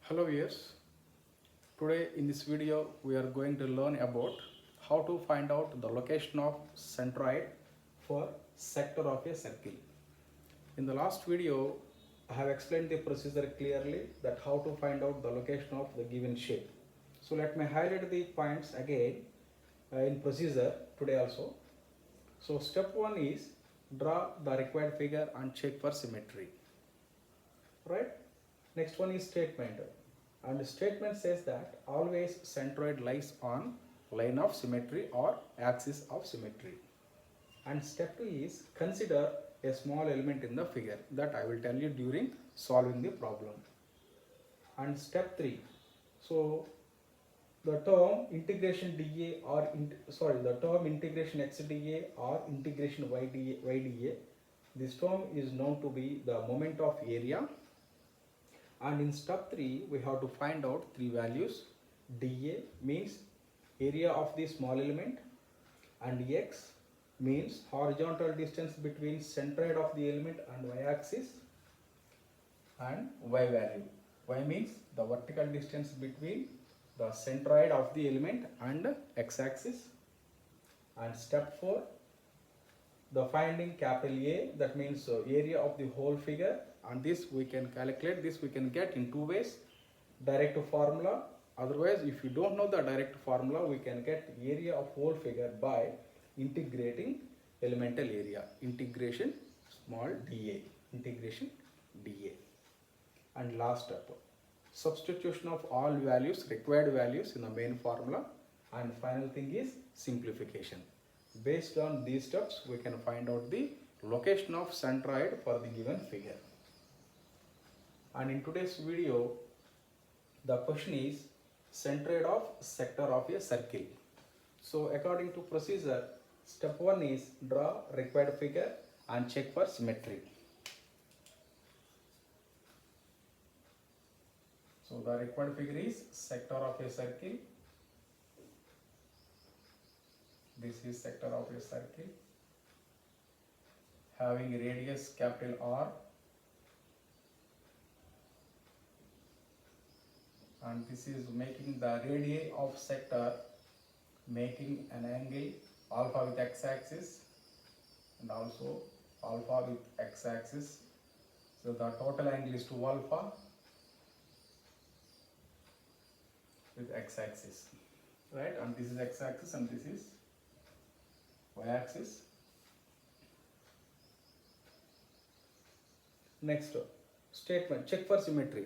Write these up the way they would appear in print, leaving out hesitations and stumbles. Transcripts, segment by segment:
Hello viewers, today in this video we are going to learn about how to find out the location of centroid for sector of a circle. In the last video I have explained the procedure clearly, that how to find out the location of the given shape. So let me highlight the points again in procedure today also. So step 1 is draw the required figure and check for symmetry, right? Next one is statement, and the statement says that always centroid lies on line of symmetry or axis of symmetry. And step 2 is consider a small element in the figure, that I will tell you during solving the problem. And step 3, so the term integration dA or the term integration xdA or integration yda, this term is known to be the moment of area. And in step 3 we have to find out three values. dA means area of the small element, and x means horizontal distance between centroid of the element and y-axis, and y value. Y means the vertical distance between the centroid of the element and x-axis. And step 4, the finding capital A, that means area of the whole figure, and this we can calculate, this we can get in two ways: direct formula. Otherwise, if you don't know the direct formula, we can get area of whole figure by integrating elemental area, integration small dA, integration dA. And last step, substitution of all values, required values, in the main formula. And final thing is simplification. Based on these steps we can find out the location of centroid for the given figure. And in today's video the question is centroid of sector of a circle. So according to procedure, step 1 is draw required figure and check for symmetry. So the required figure is sector of a circle. This is sector of a circle having radius capital R, and this is making the radii of sector, making an angle alpha with x-axis and also alpha with x-axis. So the total angle is 2 alpha with x-axis, right? And this is x-axis and this is y-axis. Next statement, check for symmetry.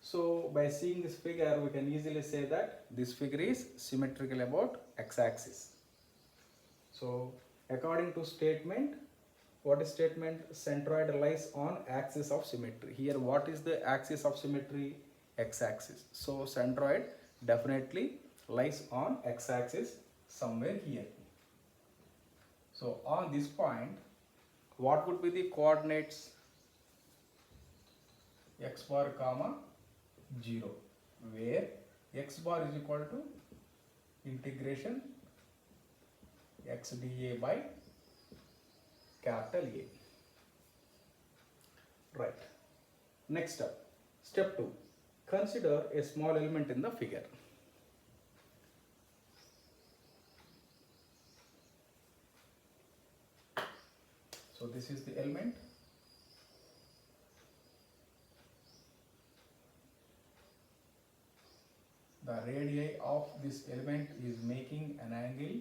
So by seeing this figure we can easily say that this figure is symmetrical about x-axis. So according to statement, what is statement? Centroid lies on axis of symmetry. Here what is the axis of symmetry? X-axis. So centroid definitely lies on x-axis somewhere here. So on this point, what would be the coordinates? X bar comma 0, where x bar is equal to integration x dA by capital A. Right. Next step, step 2, consider a small element in the figure. So this is the element. The radii of this element is making an angle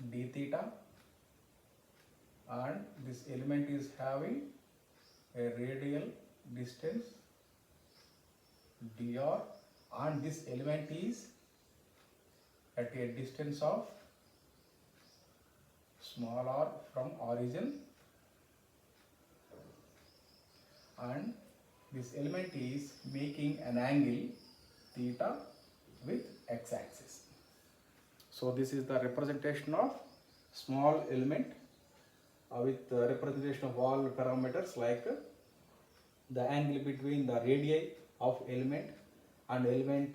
d theta, and this element is having a radial distance dr, and this element is at a distance of small r from origin, and this element is making an angle theta with x-axis. So this is the representation of small element with the representation of all parameters, like the angle between the radii of element and element,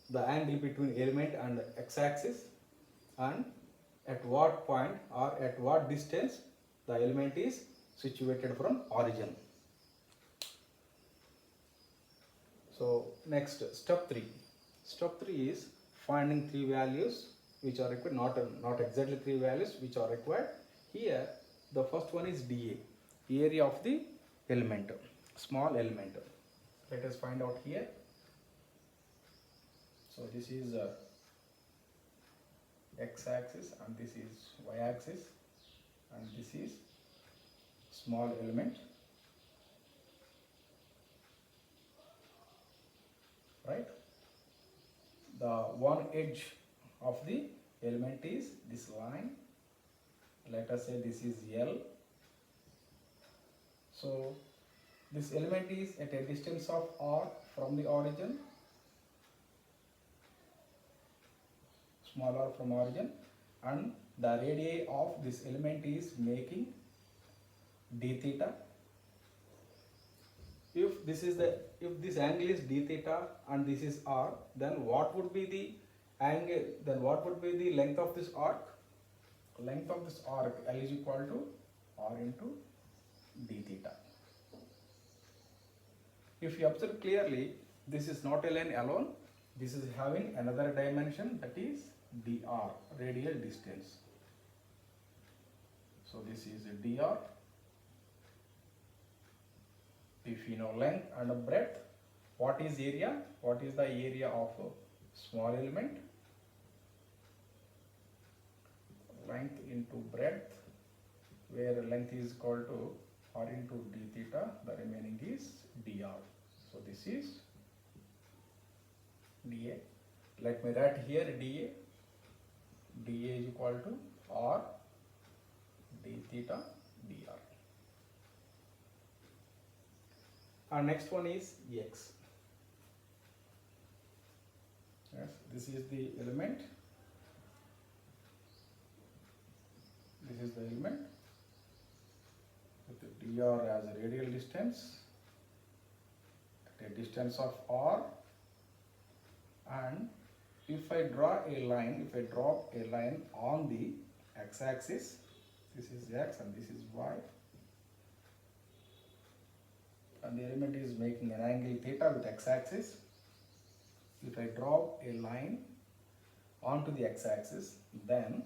the angle between element and x-axis, and at what point or at what distance the element is situated from origin. So next step 3. Step 3 is finding three values which are required, not exactly three values which are required. Here the first one is dA, area of the element, small element. Let us find out here. So this is x-axis and this is y-axis and this is small element, right? The one edge of the element is this line. Let us say this is L. So this element is at a distance of r from the origin, small r from origin, and the radii of this element is making d theta. If this angle is d theta and this is r, then what would be the angle? Then what would be the length of this arc? Length of this arc L is equal to r into d theta. If you observe clearly, this is not a line alone. This is having another dimension, that is dr, radial distance. So this is dr. If you know length and breadth, what is area? What is the area of a small element? Length into breadth, where length is equal to r into d theta, the remaining is dr. So this is dA. Let me write here dA. dA is equal to r d theta dr. Our next one is x. Yes, this is the element. This is the element with the dr as a radial distance at a distance of r, and if I draw a line, on the x-axis, this is x and this is y, and the element is making an angle theta with x-axis. If I draw a line onto the x-axis, then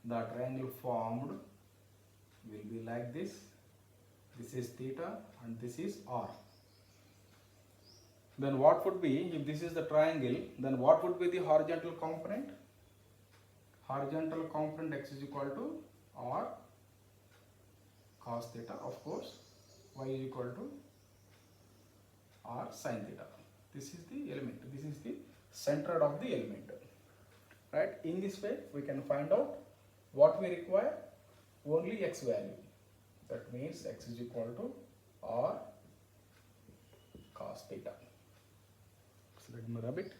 the triangle formed will be like this. This is theta and this is r. Then what would be, if this is the triangle, then what would be the horizontal component? Horizontal component x is equal to r cos theta, of course, y is equal to r sin theta. This is the element, this is the centroid of the element, right? In this way we can find out what we require, only x value. That means x is equal to r cos theta. So let me rub it.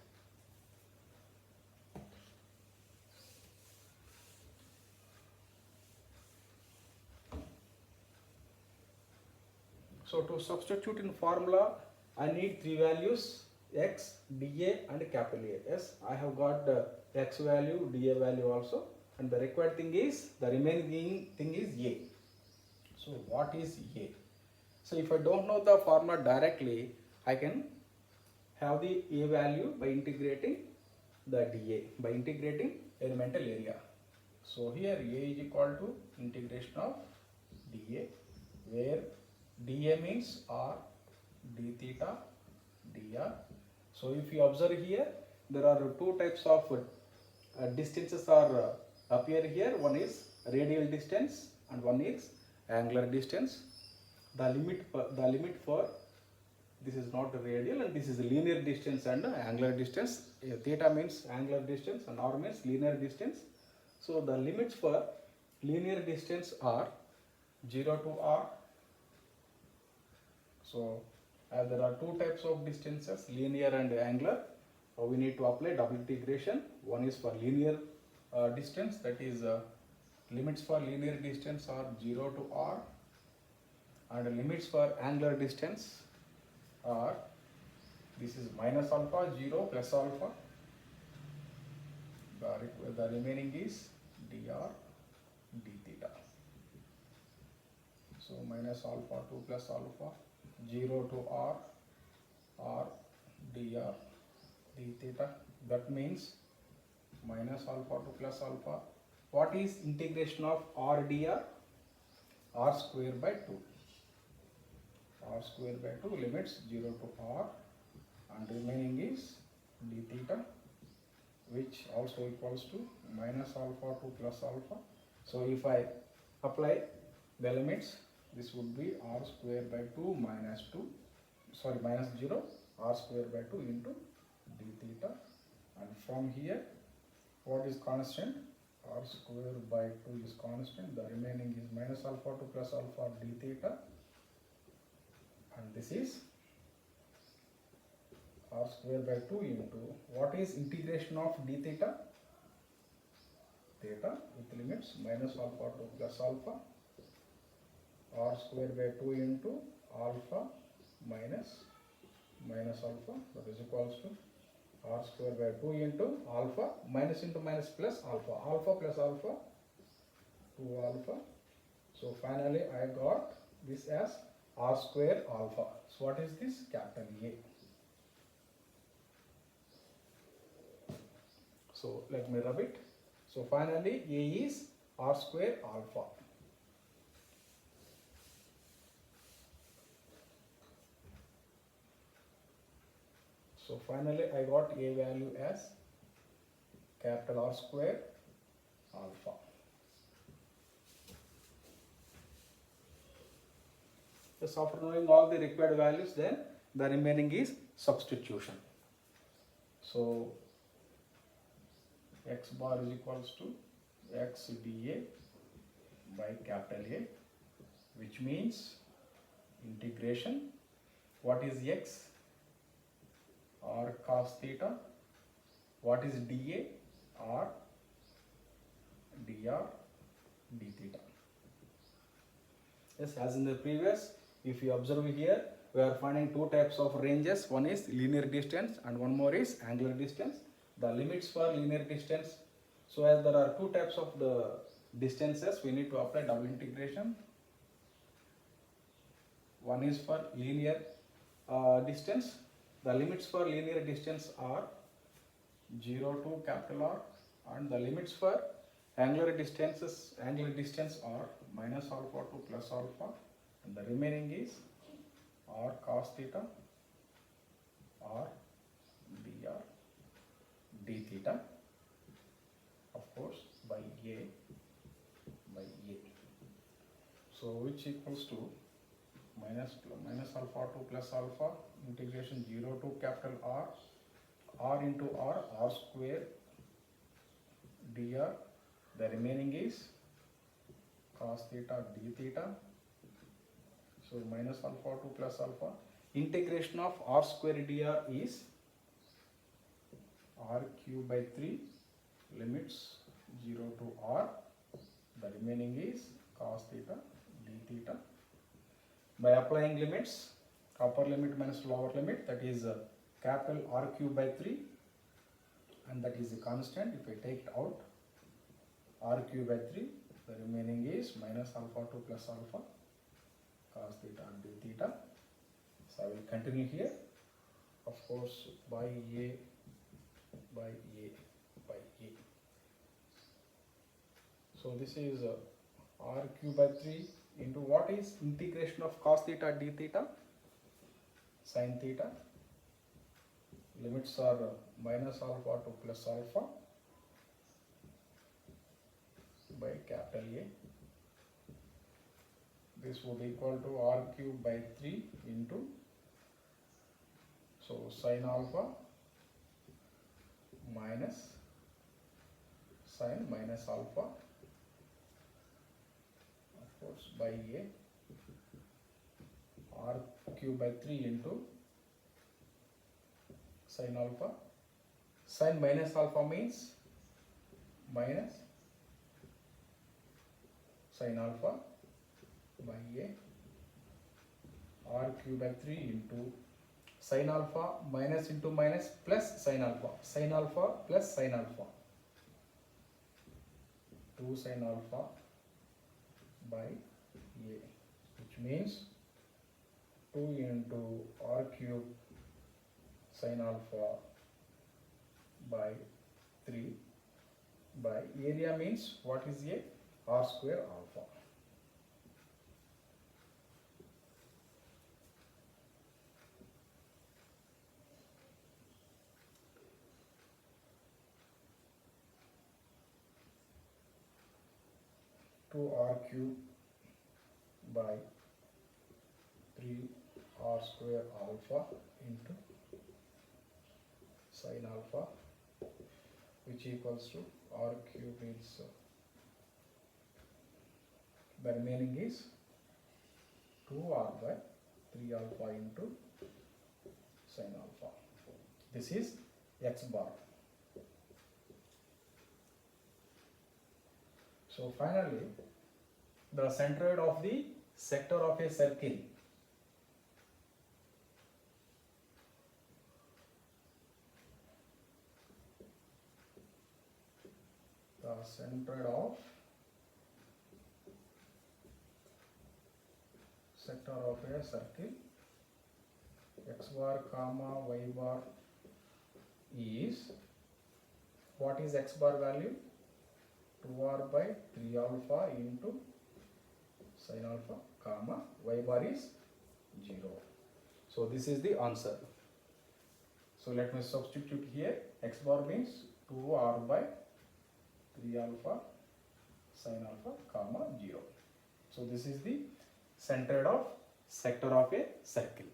So to substitute in formula, I need three values, x, dA and capital A. Yes, I have got the x value, dA value also, and the required thing is, the remaining thing is A. So what is A? So if I don't know the formula directly, I can have the A value by integrating the dA, by integrating elemental area. So here A is equal to integration of dA, where dA means r d theta dr. So if you observe here, there are two types of distances are appear here. One is radial distance and one is angular distance. The limit for this is not radial and this is linear distance and angular distance. Theta means angular distance and r means linear distance. So the limits for linear distance are 0 to r. So there are two types of distances, linear and angular. We need to apply double integration. One is for linear distance, that is limits for linear distance are 0 to r, and limits for angular distance are, this is minus alpha, 0 plus alpha. The remaining is dr d theta. So minus alpha 2 plus alpha, 0 to r dr d theta. That means minus alpha to plus alpha. What is integration of r dr? R square by 2. R square by 2 limits 0 to r, and remaining is d theta, which also equals to minus alpha to plus alpha. So if I apply the limits, this would be r square by 2 minus 0, r square by 2 into d theta, and from here what is constant? R square by 2 is constant, the remaining is minus alpha to plus alpha d theta, and this is r square by 2 into what is integration of d theta? Theta with limits minus alpha to plus alpha, r square by 2 into alpha minus alpha, that is equals to r square by 2 into alpha minus into minus plus alpha, alpha plus alpha 2 alpha. So finally I got this as r square alpha. So what is this? Capital A. So let me rub it. So finally A is r square alpha. So finally I got A value as capital R square alpha. Just after knowing all the required values, then the remaining is substitution. So x bar is equals to x dA by capital A, which means integration. What is x? R cos theta. What is dA? R dr d theta. Yes, as in the previous, if you observe here, we are finding two types of ranges. One is linear distance and one more is angular distance. The limits for linear distance. So as there are two types of the distances, we need to apply double integration. One is for linear distance. The limits for linear distance are 0 to capital R, and the limits for angular distance are minus alpha to plus alpha, and the remaining is r cos theta, r dr d theta, of course by A. So which equals to minus alpha to plus alpha, integration 0 to capital R into R square dr. The remaining is cos theta d theta. So minus alpha to plus alpha. Integration of r square dr is r cube by 3, limits 0 to r. The remaining is cos theta d theta. By applying limits, upper limit minus lower limit, that is capital R cube by 3, and that is a constant. If I take it out, R cube by 3, the remaining is minus alpha to plus alpha, cos theta and d theta. So I will continue here, of course, by A. So this is r cube by 3 into what is integration of cos theta d theta, sin theta. Limits are minus alpha to plus alpha by capital A. This would equal to r cube by 3 into, so sin alpha minus sin minus alpha, of course, by A, r cube by 3 into sin alpha. Sin minus alpha means minus sin alpha by A, r cube by 3 into sin alpha minus into minus plus sin alpha plus sin alpha, 2 sin alpha by A, which means 2 into r cube sin alpha by 3 by area means what is a r square alpha. Two r cube by 3 r square alpha into sin alpha, which equals to r cube is the remaining is 2r by 3 alpha into sin alpha. This is x bar. So finally, the centroid of the sector of a circle x bar comma y bar is, what is x bar value? 2r by 3 alpha into sin alpha comma y bar is 0. So this is the answer. So let me substitute here. X bar means 2r by 3 alpha sin alpha comma 0. So this is the centroid of sector of a circle.